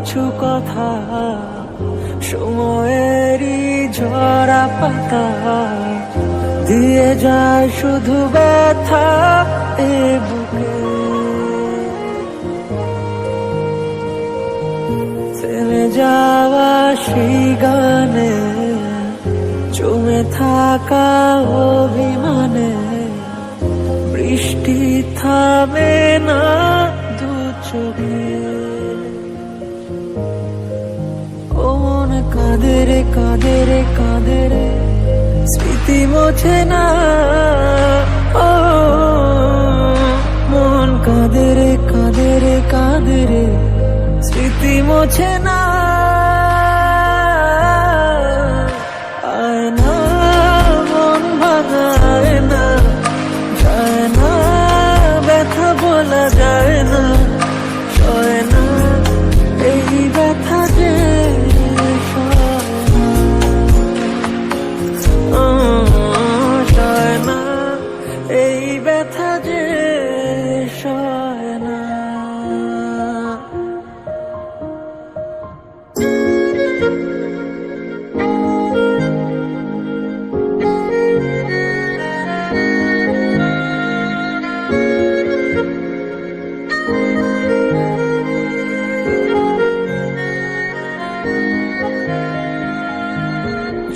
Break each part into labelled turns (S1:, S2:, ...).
S1: কিছু কথা সময়েরই ঝরা পাতা দিয়ে যায় শুধু ব্যথা এ বুকে। থেমে যাওয়া সেই গানে জমে থাকা অভিমানে বৃষ্টি থামে না দু চোখে। ও মন কাঁদে রে কাঁদে রে কাঁদে রে স্মৃতি মোছে না। ও মন কাঁদে রে কাঁদে রে কাঁদে রে স্মৃতি মোছে না। আয় না মন ভাঙায় না, যায় না ব্যথা বলা যায় না, সয় না এই ব্যথা যে সয় না এই ব্যথা যে সয় না।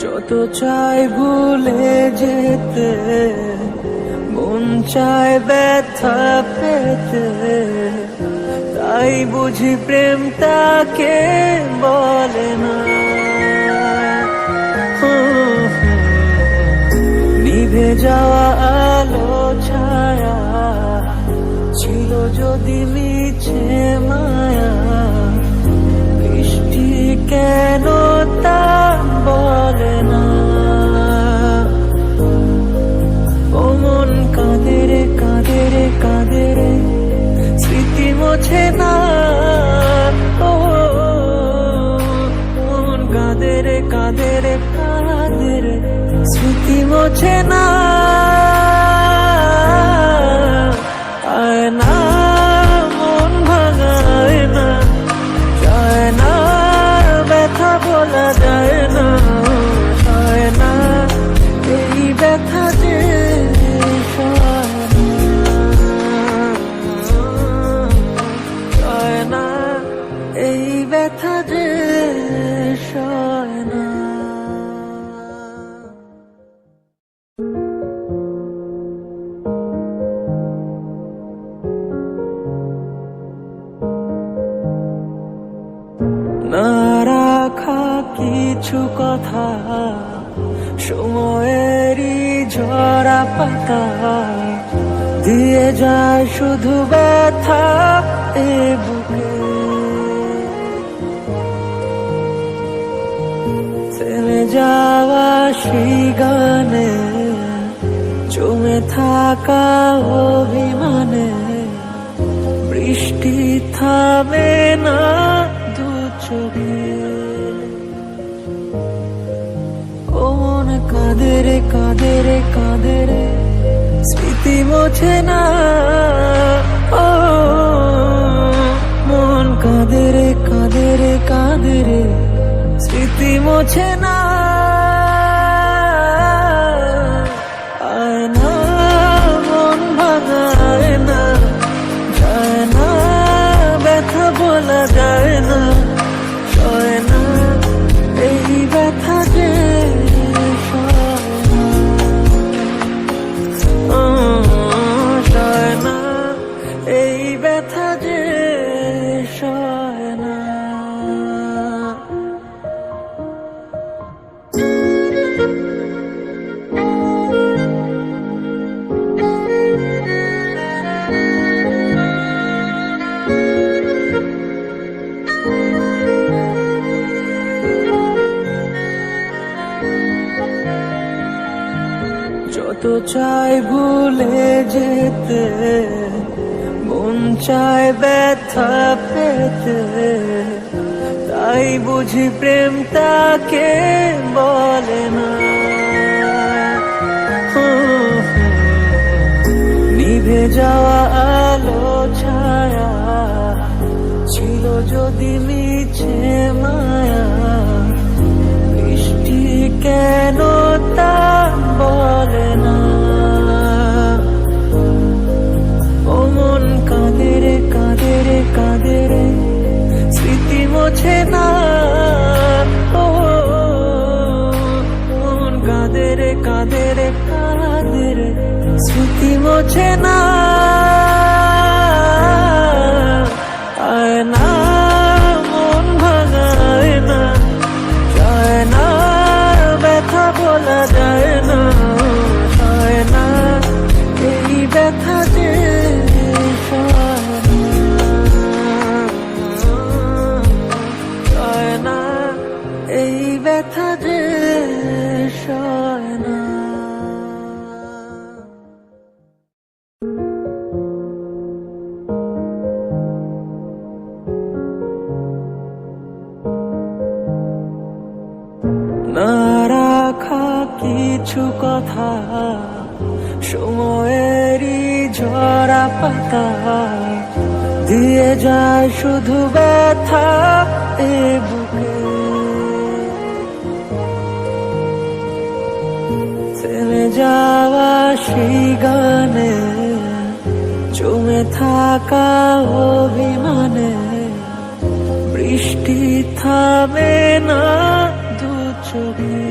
S1: যত চাই ভুলে যেতে, মন চায় ব্যথা পেতে, তাই বুঝি প্রেম তাকে বলে না। নিভে যাওয়া আলো ছায়া ছিল যদি মিছে মায়া, বৃষ্টি কেন তা বলে না। ও মন কাঁদে রে কাঁদে রে কাঁদে রে স্মৃতি মোছে না। ও মন কাঁদে রে কাঁদে রে কাঁদে রে স্মৃতি মোছে না। আয় না মন ভাঙায় না, যায় না ব্যথা বলা যায় না, সয় না এই ব্যথা যে সয় না এই ব্যথা যে সয় না। না রাখা কিছু কথা সময়েরই ঝরা পাতা দিয়ে যায় শুধু ব্যথা এ বুকে। থেমে যাওয়া সেই গানে জমে থাকা অভিমানে বৃষ্টি থামে না দু চোখে। ও মন কাঁদে রে কাঁদে রে কাঁদে রে স্মৃতি মোছে না। ও মন কাঁদে রে কাঁদে রে কাঁদে রে স্মৃতি মোছে না। আয় না মন ভাঙায় না, যায় না ব্যথা বলা যায় না, সয় না এই ব্যথা যে সয় না এই ব্যথা যে সয় না। যত চাই ভুলে যেতে, মন চায় ব্যথা পেতে, তাই বুঝি প্রেম তাকে বলে না। নিভে যাওয়া আলো ছায়া ছিল যদি মিছে মায়া, বৃষ্টি কেন তা বলে না। ও মন কাঁদে রে কাঁদে রে কাঁদে রে, স্মৃতি মোছে না। ও মন কাঁদে রে কাঁদে রে কাঁদে রে, স্মৃতি মোছে না। আয় না মন ভাঙায় না, যায় না ব্যথা বলা যায় না, হয় না এই ব্যথা যে সয় না, এই ব্যথা যে সয় না। না রাখা কিছু কথা সময়েরই ঝরা পাতা দিয়ে যায় শুধু ব্যথা এ বুকে। থেমে যাওয়া সেই গানে জমে থাকা অভিমানে বৃষ্টি থামে না দু চোখে।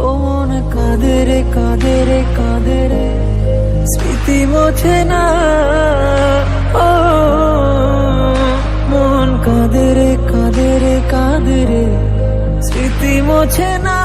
S1: ও মন কাঁদে রে কাঁদে রে কাঁদে রে, স্মৃতি মোছে না। ও মন কাঁদে রে কাঁদে রে কাঁদে রে, স্মৃতি মোছে না।